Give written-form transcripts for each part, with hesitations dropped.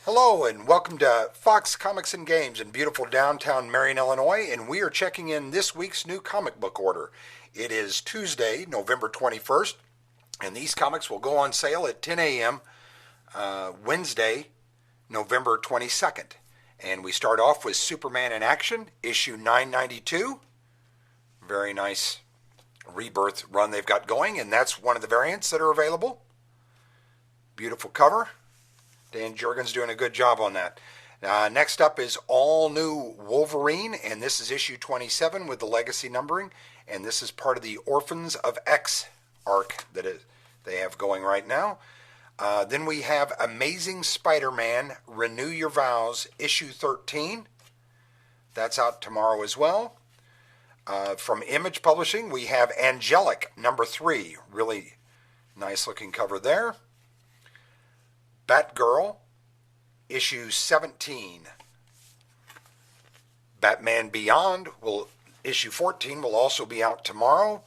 Hello and welcome to Fox Comics and Games in beautiful downtown Marion, Illinois, and we are checking in this week's new comic book order. It is Tuesday, November 21st, and these comics will go on sale at 10 a.m. Wednesday, November 22nd. And we start off with Superman in Action, issue 992. Very nice rebirth run they've got going, and that's one of the variants that are available. Beautiful cover. Dan Jurgens doing a good job on that. Next up is All New Wolverine, and this is issue 27 with the legacy numbering, and this is part of the Orphans of X arc that they have going right now. Then we have Amazing Spider-Man, Renew Your Vows, issue 13. That's out tomorrow as well. From Image Publishing, we have Angelic, number 3. Really nice looking cover there. Batgirl, issue 17. Batman Beyond, issue 14 will also be out tomorrow,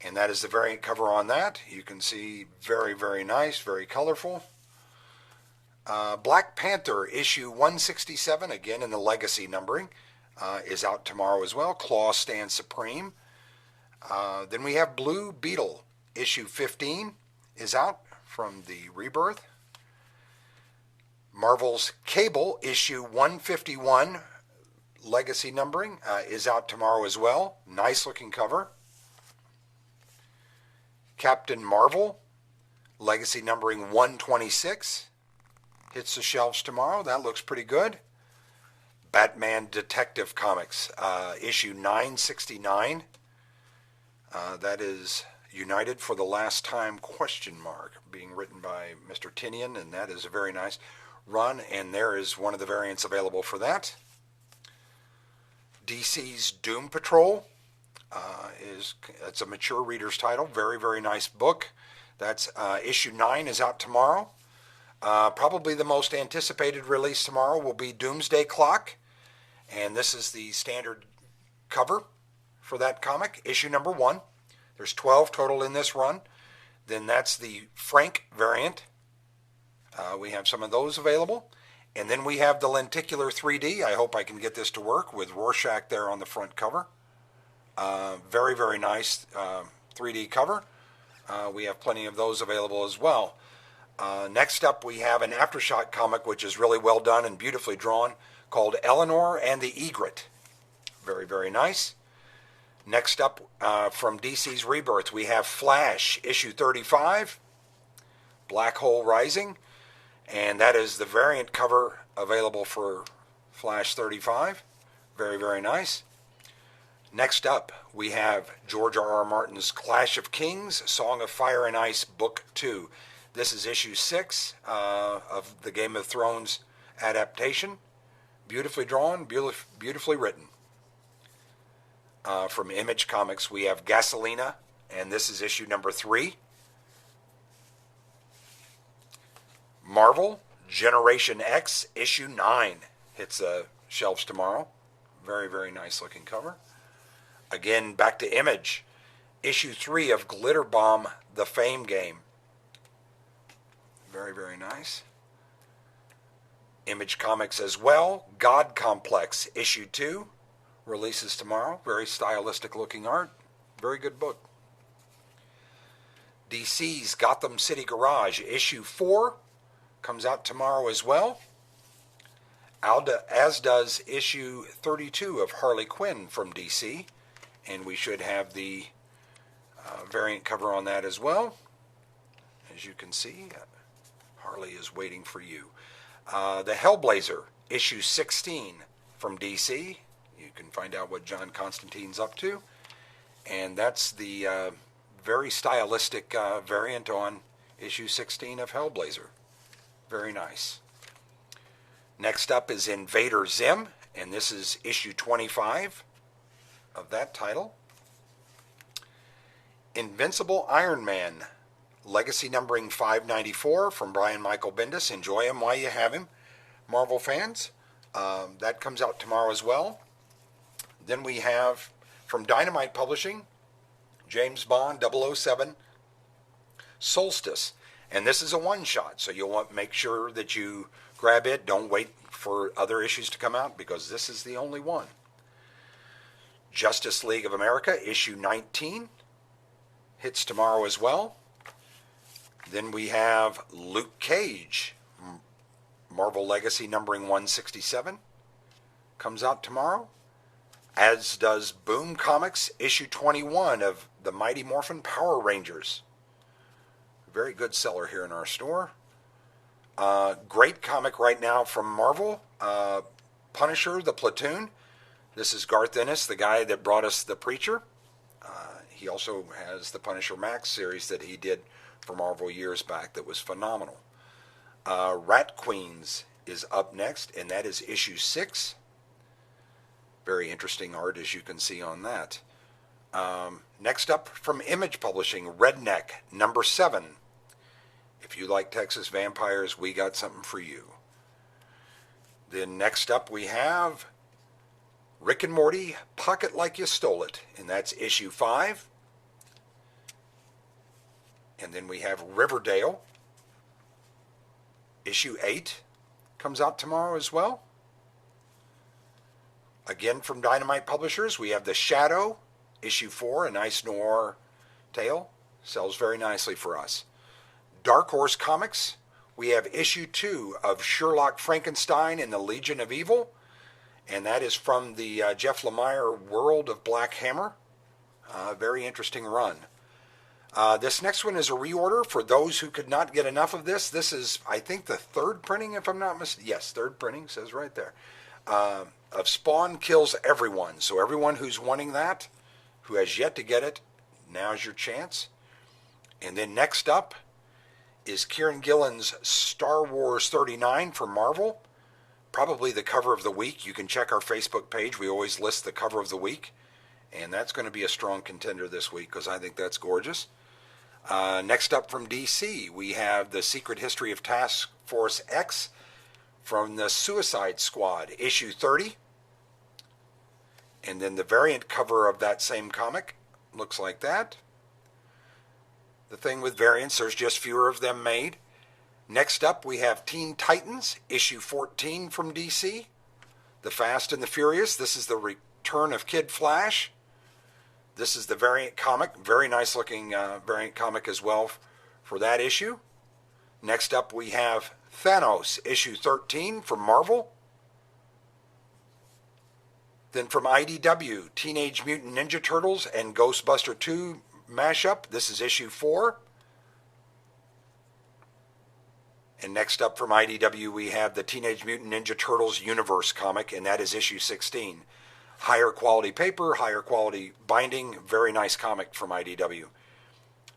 and that is the variant cover on that. You can see very, very nice, very colorful. Black Panther, issue 167, again in the legacy numbering, is out tomorrow as well. Claw stands supreme. Then we have Blue Beetle, issue 15 is out from the Rebirth. Marvel's Cable, issue 151, legacy numbering, is out tomorrow as well. Nice looking cover. Captain Marvel, legacy numbering 126, hits the shelves tomorrow. That looks pretty good. Batman Detective Comics, issue 969. That is United for the Last Time, ? Being written by Mr. Tinian, and that is a very nice run, and there is one of the variants available for that. DC's Doom Patrol it's a mature reader's title. Very, very nice book. That's issue 9 is out tomorrow. Probably the most anticipated release tomorrow will be Doomsday Clock, and this is the standard cover for that comic, issue number 1. There's 12 total in this run. Then that's the Frank variant. We have some of those available. And then we have the Lenticular 3D. I hope I can get this to work with Rorschach there on the front cover. Very, very nice 3D cover. We have plenty of those available as well. Next up, we have an Aftershock comic, which is really well done and beautifully drawn, called Eleanor and the Egret. Very, very nice. Next up, from DC's Rebirth, we have Flash, issue 35, Black Hole Rising. And that is the variant cover available for Flash 35. Very, very nice. Next up, we have George R.R. Martin's Clash of Kings, Song of Fire and Ice, Book 2. This is issue 6 of the Game of Thrones adaptation. Beautifully drawn, beautifully written. From Image Comics, we have Gasolina, and this is issue number 3. Marvel, Generation X, issue 9. Hits the shelves tomorrow. Very, very nice looking cover. Again, back to Image. Issue 3 of Glitter Bomb, The Fame Game. Very, very nice. Image Comics as well. God Complex, issue 2. Releases tomorrow. Very stylistic looking art. Very good book. DC's Gotham City Garage, issue 4. Comes out tomorrow as well. As does issue 32 of Harley Quinn from DC. And we should have the variant cover on that as well. As you can see, Harley is waiting for you. The Hellblazer, issue 16 from DC. You can find out what John Constantine's up to. And that's the very stylistic variant on issue 16 of Hellblazer. Very nice. Next up is Invader Zim, and this is issue 25 of that title. Invincible Iron Man, legacy numbering 594 from Brian Michael Bendis. Enjoy him while you have him, Marvel fans. That comes out tomorrow as well. Then we have from Dynamite Publishing, James Bond 007, Solstice. And this is a one-shot, so you'll want to make sure that you grab it. Don't wait for other issues to come out because this is the only one. Justice League of America, issue 19, hits tomorrow as well. Then we have Luke Cage, Marvel Legacy numbering 167, comes out tomorrow. As does Boom Comics, issue 21 of the Mighty Morphin Power Rangers. Very good seller here in our store. Great comic right now from Marvel. Punisher, the Platoon. This is Garth Ennis, the guy that brought us The Preacher. He also has the Punisher Max series that he did for Marvel years back that was phenomenal. Rat Queens is up next, and that is issue 6. Very interesting art, as you can see on that. Next up from Image Publishing, Redneck, number 7. If you like Texas vampires, we got something for you. Then next up we have Rick and Morty, Pocket Like You Stole It, and that's issue 5. And then we have Riverdale, issue 8, comes out tomorrow as well. Again from Dynamite Publishers, we have The Shadow, issue 4, a nice noir tale. Sells very nicely for us. Dark Horse Comics, we have issue 2 of Sherlock Frankenstein and the Legion of Evil. And that is from the Jeff Lemire World of Black Hammer. Very interesting run. This next one is a reorder for those who could not get enough of this. This is, I think, the 3rd printing, if I'm not mistaken. Yes, 3rd printing, says right there. Of Spawn Kills Everyone. So everyone who's wanting that, who has yet to get it, now's your chance. And then next up is Kieran Gillen's Star Wars 39 for Marvel. Probably the cover of the week. You can check our Facebook page. We always list the cover of the week. And that's going to be a strong contender this week because I think that's gorgeous. Next up from DC, we have The Secret History of Task Force X from the Suicide Squad, issue 30. And then the variant cover of that same comic looks like that. The thing with variants, there's just fewer of them made. Next up, we have Teen Titans, issue 14 from DC. The Fast and the Furious. This is the return of Kid Flash. This is the variant comic. Very nice looking variant comic as well for that issue. Next up, we have Thanos, issue 13 from Marvel. Then from IDW, Teenage Mutant Ninja Turtles and Ghostbuster 2 mashup. This is issue 4. And next up from IDW, we have the Teenage Mutant Ninja Turtles Universe comic, and that is issue 16. Higher quality paper, higher quality binding, very nice comic from IDW.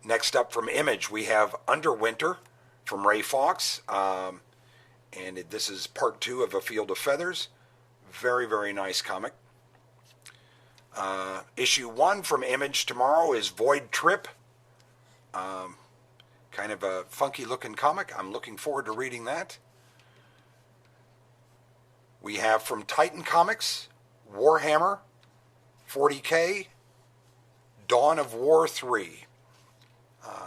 Next up from Image, we have Underwinter from Ray Fox, and this is part 2 of A Field of Feathers. Very, very nice comic. Issue 1 from Image tomorrow is Void Trip. Kind of a funky looking comic. I'm looking forward to reading that. We have from Titan Comics, Warhammer 40K, Dawn of War 3.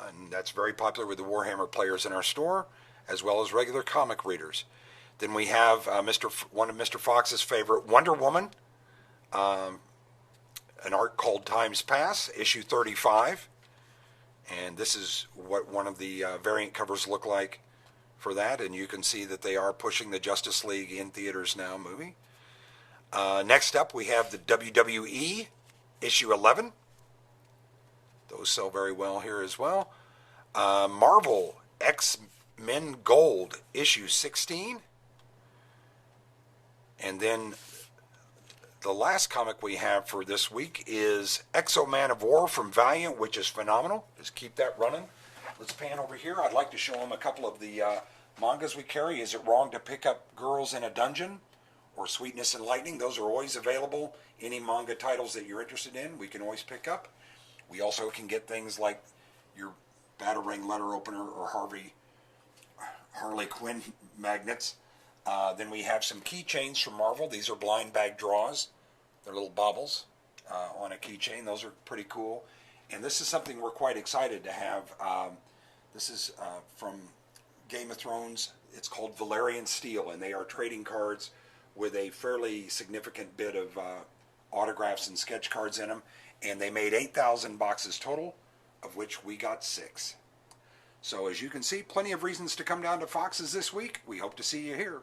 And that's very popular with the Warhammer players in our store, as well as regular comic readers. Then we have one of Mr. Fox's favorite, Wonder Woman, an art called Times Pass, issue 35. And this is what one of the variant covers look like for that. And you can see that they are pushing the Justice League in theaters now movie. Next up, we have the WWE issue 11. Those sell very well here as well. Marvel X-Men Gold issue 16. And then the last comic we have for this week is Exo-Man of War from Valiant, which is phenomenal. Just keep that running. Let's pan over here. I'd like to show them a couple of the mangas we carry. Is It Wrong to Pick Up Girls in a Dungeon? Or Sweetness and Lightning. Those are always available. Any manga titles that you're interested in, we can always pick up. We also can get things like your Batarang letter opener or Harley Quinn magnets. Then we have some keychains from Marvel. These are blind bag draws. They're little baubles on a keychain. Those are pretty cool. And this is something we're quite excited to have. This is from Game of Thrones. It's called Valerian Steel, and they are trading cards with a fairly significant bit of autographs and sketch cards in them. And they made 8,000 boxes total, of which we got 6. So as you can see, plenty of reasons to come down to Fox's this week. We hope to see you here.